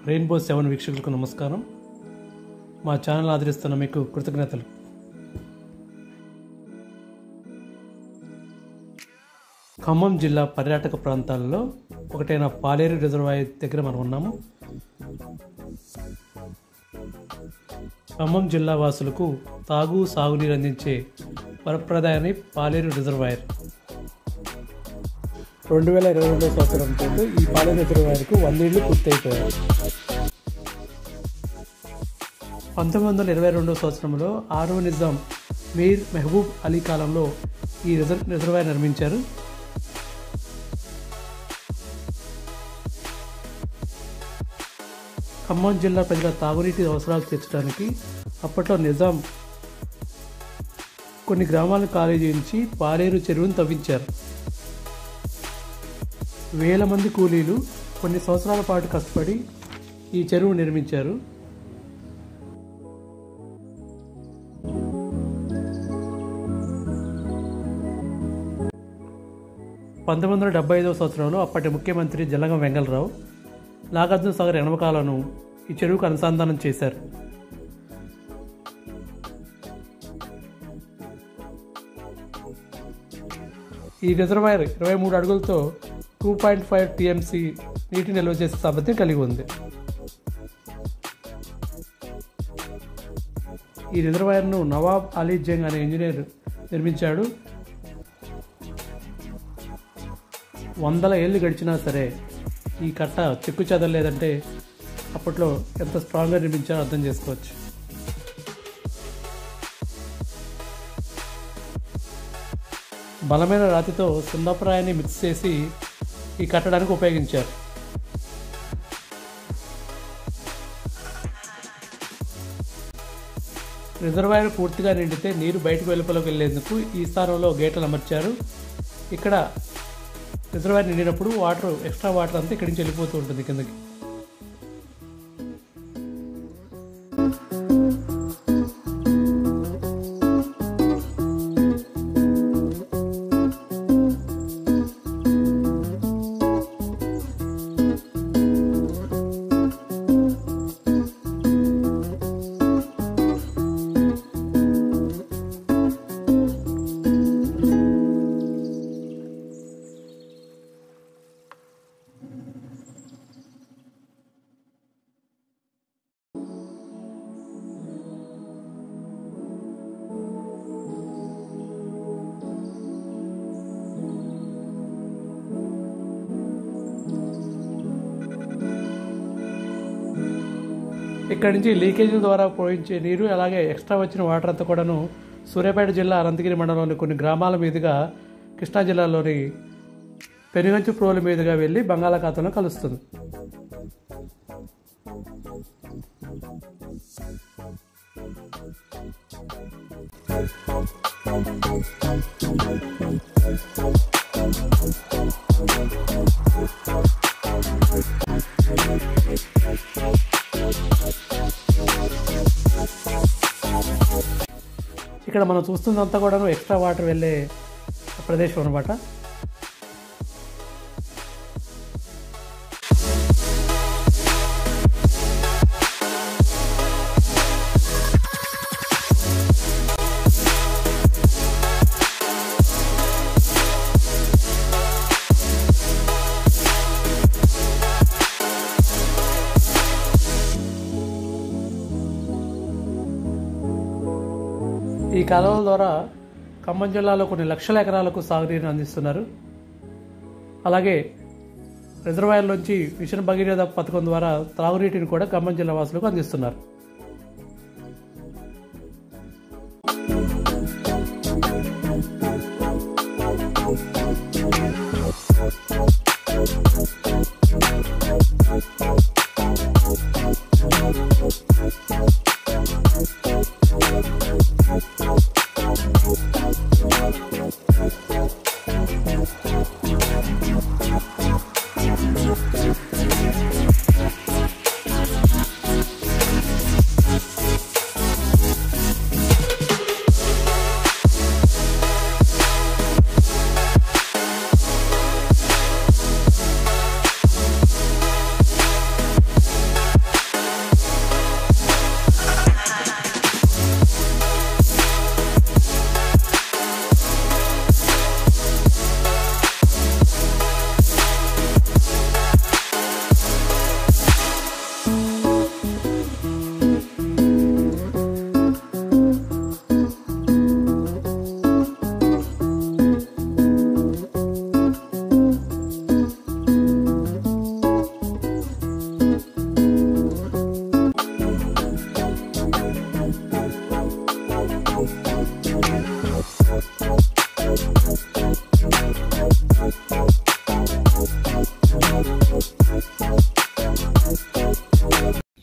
Rainbow 7 వీక్షకులకు నమస్కారం. మా ఛానల్ ఆదరిస్తున్న మీకు కృతజ్ఞతలు. ఖమ్మం జిల్లా పర్యాటక ప్రాంతాలలో ఒకటైన పాలేరు రిజర్వాయర్ దగ్గర మనం ఉన్నాము. ఖమ్మం జిల్లా వాసులకు తాగు సాగునీరు అందించే వరప్రదాయని పాలేరు రిజర్వాయర్. 2022 సంవత్సరంతో ఈ పాలేరు రిజర్వాయర్కు 100 ఏళ్లు పూర్తయిపోయాయి. 1922 సంవత్సరంలో 6వ నిజాం మీర్ మెహబూబ్ అలీ కాలంలో ఈ రిజర్వాయర్ నిర్మించారు. ఖమ్మం జిల్లా ప్రజల తాగునీటి అవసరాలు తీర్చడానికి అప్పట్లో నిజాం కొన్ని గ్రామాలను ఖాళీ చేయించి పాలేరు చెరువును తవ్వించారు. వేల మంది కూలీలు కొన్ని సంవత్సరాల పాటు కష్టపడి ఈ చెరువు నిర్మించారు. సంవత్సరంలో అప్పటి ముఖ్యమంత్రి జలగం వెంగళరావు నాగార్జున సాగర్ ఎడమకాలను ఈ చెరువుకు అనుసంధానం చేశారు. ఈ రిజర్వాయర్ 23 అడుగులతో 2.5 టీఎంసీ నీటి నిల్వ చేసే సామర్థ్యం కలిగి ఉంది. ఈ రిజర్వాయర్ను నవాబ్ అలీ జంగ్ అనే ఇంజనీర్ నిర్మించాడు. 100 ఏళ్ళు గడిచినా సరే ఈ కట్ట చెక్కు చెదరలేదంటే అప్పట్లో ఎంత స్ట్రాంగ్గా నిర్మించారో అర్థం చేసుకోవచ్చు. బలమైన రాతితో సున్నపురాయిని మిక్స్ చేసి ఈ కట్టడానికి ఉపయోగించారు. రిజర్వాయర్ పూర్తిగా నిండితే నీరు బయటకు వెలుపలకు వెళ్లేందుకు ఈ స్థానంలో గేట్లను అమర్చారు. ఇక్కడ రిజర్వాయర్ నిండినప్పుడు ఎక్స్ట్రా వాటర్ అంతా ఇక్కడి నుంచి వెళ్ళిపోతూ ఉంటుంది కిందకి. ఇక్కడి నుంచి లీకేజీల ద్వారా పోయించే నీరు అలాగే ఎక్స్ట్రా వచ్చిన వాటర్ అంతా కూడాను సూర్యాపేట జిల్లా అనంతగిరి మండలంలోని కొన్ని గ్రామాల మీదుగా కృష్ణా జిల్లాలోని పెనుగంచి ప్రోల మీదుగా వెళ్ళి బంగాళాఖాతంలో కలుస్తుంది. ఇక్కడ మనం చూస్తున్నంతా కూడా ఎక్స్ట్రా వాటర్ వెళ్ళే ప్రదేశం అన్నమాట. ఈ కాలువల ద్వారా ఖమ్మం జిల్లాలో కొన్ని లక్షల ఎకరాలకు సాగునీరుని అందిస్తున్నారు. అలాగే రిజర్వాయర్లోంచి మిషన్ భగీరథ పథకం ద్వారా త్రాగునీటిని కూడా ఖమ్మం జిల్లా వాసులకు అందిస్తున్నారు.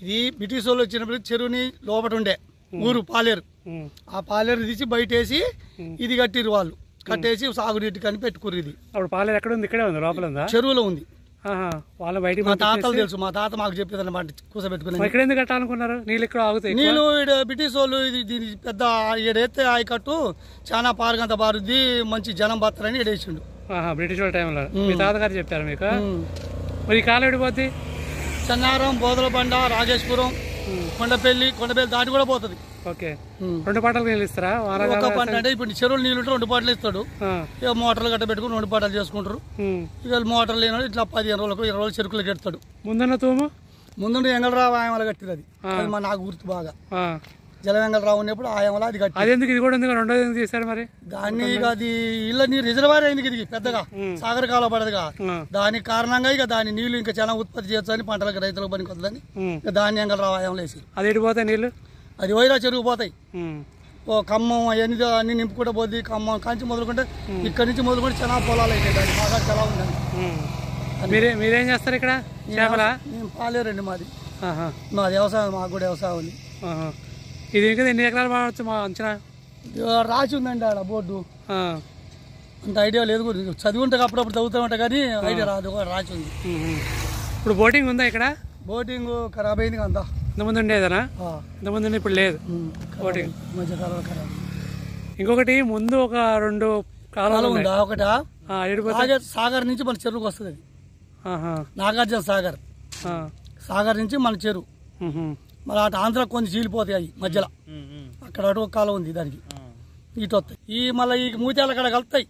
ఇది బ్రిటిష్ వాళ్ళు వచ్చినప్పుడు చెరువుని లోపల ఉండే ఊరు పాలేరు. ఆ పాలేరు తీసి బయటేసి ఇది కట్టిరు వాళ్ళు. కట్టేసి సాగునీటి కానీ పెట్టుకురు. ఇది అప్పుడు పాలేరు ఎక్కడ ఉంది? ఇక్కడే ఉంది, లోపల ఉందా? చెరువులో ఉంది. వాళ్ళ బయట మా తాతలు తెలుసు, మా తాత మాకు చెప్పేది అన్నమాట. కూసబెట్టుకుని ఇక్కడ ఎందుకు కట్టాలనుకున్నారు? నీళ్ళు ఇక్కడ ఆగుతాయి. నీళ్ళు బ్రిటిష్ వాళ్ళు దీని పెద్ద ఏడైతే ఆయకట్టు చాలా పారగంత బారుద్ది, మంచి జనం బతారని ఏడేసిండు బ్రిటిష్ వాళ్ళ టైంలో. మీ తాతగారు చెప్పారు మీకు? మరి ఈ కాలం ఎడిపోద్ది? చెన్నారం, బోదలబండ, రాజేశ్వరం, కొండపల్లి దాటి కూడా పోతుంది. ఓకే, 2 పంటలకు నీళ్ళు ఇస్తారా? ఒక పంట అంటే ఇప్పుడు చెరువులు నీళ్ళు ఉంటే 2 పంటలు ఇస్తాడు. ఇక మోటార్లు గట్ట పెట్టుకుని 2 పంటలు చేసుకుంటారు. ఇక మోటార్లు లేని ఇట్లా 15 రోజులకు 20 రోజులు చెరుకులు కడతాడు. ముందున్న తూము ముందు ఎంగళరావు ఆయమల కట్టిరు. అది మా నాకు గుర్తు బాగా. జల వెంగళరావు ఉన్నప్పుడు ఆయమల అది కట్టి. అదెందుకు ఇది కూడా ఉంది? రెండోది ఎందుకు చేశారు మరి దాన్ని? ఇక అది ఇళ్ళ నీరు రిజర్వాయర్ అయింది ఇది పెద్దగా, సాగర్ కాలం పడదుగా. దానికి కారణంగా ఇక దాని నీళ్లు ఇంకా చాలా ఉత్పత్తి చేయొచ్చని పంటలకు రైతులకు పనికి వస్తుందని దాన్ని ఎంగళరావు ఆయమలు వేసి. అది ఎడిపోతాయి నీళ్లు? అది వైరా చెరువు పోతాయి. ఓ ఖమ్మం అవన్నీ అన్ని నింపుకుంటే పోద్ది. ఖమ్మం కాంచి మొదలుకుంటే ఇక్కడ నుంచి మొదలుకుంటే చాలా పొలాలు అయితాయి. దాన్ని బాగా చాలా ఉందండి. మీరేం చేస్తారు ఇక్కడ? మేము పాలేరండి మాది. మాది వ్యవసాయం, మాకు కూడా వ్యవసాయం ఉంది. ఇది ఇంకా ఎన్ని ఎకరాలు వాడచ్చు మా అంచనా? రాసి ఉందండి ఆడ బోర్డు. అంత ఐడియా లేదు. చదివి ఉంటా, అప్పుడప్పుడు చదువుతూ ఉంటా కానీ ఐడియా రాదు. రాసి ఉంది. ఇప్పుడు బోటింగ్ ఉందా ఇక్కడ? బోటింగ్ ఖరాబ్ అయింది అంతా. ఇంతకుముందు ఉండేదనా? ఇంతకుముందు ఇప్పుడు లేదు బోటింగ్. మధ్యకాలంలో ఖరాబ్. ఇంకొకటి ముందు ఒక 2 కాలాలు ఉందా? ఒకట సాగర్ నుంచి మన చెరువుకి వస్తుంది. అది నాగార్జున సాగర్. సాగర్ నుంచి మన చెరువు. మరి అటు ఆంధ్ర కొన్ని చీలిపోతాయి అవి మధ్యలో. అక్కడ అటు ఒక కాలం ఉంది, దానికి ఇటు వస్తాయి. ఈ మళ్ళీ ఈ మూత్యాల అక్కడ కలుతాయి.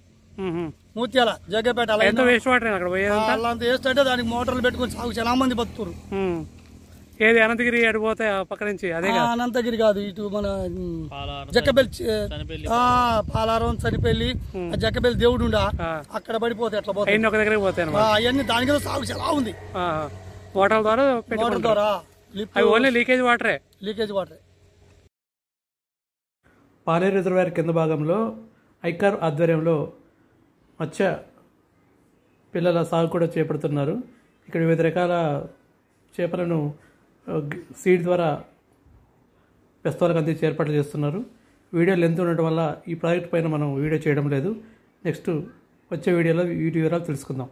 మూత్యాల జగ్గపేట అంతా వేస్ట్ అంటే దానికి మోటార్లు పెట్టుకుని సాగు చాలా మంది బతుకుతారు. ఏది అనంతగిరి అడిపోతాయి పక్క నుంచి? అదే అనంతగిరి కాదు, ఇటు మన జక్కబెల్లి, పాలారం, చనిపల్లి, జక్కబెల్లి దేవుడు ఉండా అక్కడ పడిపోతాయి. అట్లా పోతాయి, ఒక దగ్గర పోతాయి అవన్నీ. దానికి సాగు చాలా ఉంది. మోటార్ ద్వారా ఓన్లీ లీకేజ్ వాటరే. పాలేరు రిజర్వాయర్ కింద భాగంలో ఐకార్ ఆధ్వర్యంలో మత్స్య పిల్లల సాగు కూడా చేపడుతున్నారు. ఇక్కడ వివిధ రకాల చేపలను సీడ్ ద్వారా ప్రస్తుతాలకు అందించి ఏర్పాట్లు చేస్తున్నారు. వీడియో లెంత్ ఉండటం వల్ల ఈ ప్రాజెక్ట్ పైన మనం వీడియో చేయడం లేదు. నెక్స్ట్ వచ్చే వీడియోలో వీటి వివరాలు తెలుసుకుందాం.